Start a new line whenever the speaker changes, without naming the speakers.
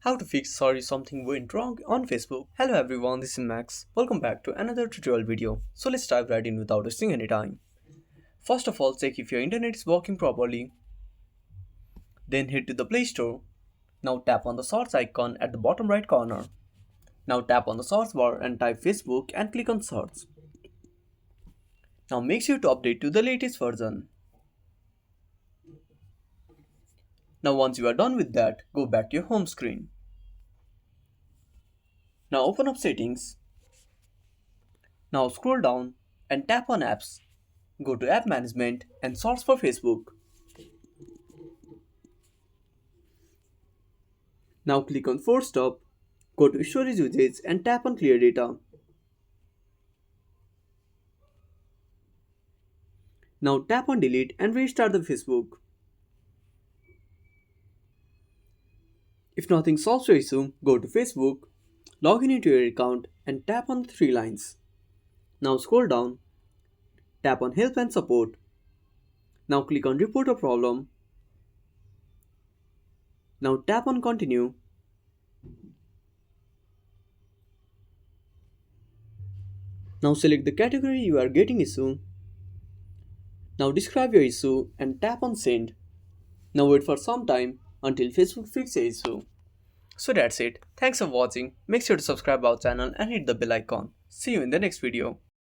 How to fix sorry something went wrong on Facebook. Hello everyone, this is Max. Welcome back to another tutorial video. So let's dive right in without wasting any time. First of all, check if your internet is working properly. Then head to the Play Store. Now tap on the search icon at the bottom right corner. Now tap on the search bar and type Facebook and click on search. Now make sure to update to the latest version. Now once you are done with that, go back to your home screen. Now open up settings. Now scroll down and tap on apps. Go to app management and search for Facebook. Now click on force stop, go to storage usage and tap on clear data. Now tap on delete and restart the Facebook. If nothing solves your issue, go to Facebook, log in into your account and tap on the three lines. Now scroll down, tap on help and support. Now click on report a problem. Now tap on continue. Now select the category you are getting issue. Now describe your issue and tap on send. Now wait for some time until Facebook fixes the issue. So that's it. Thanks for watching. Make sure to subscribe our channel and hit the bell icon. See you in the next video.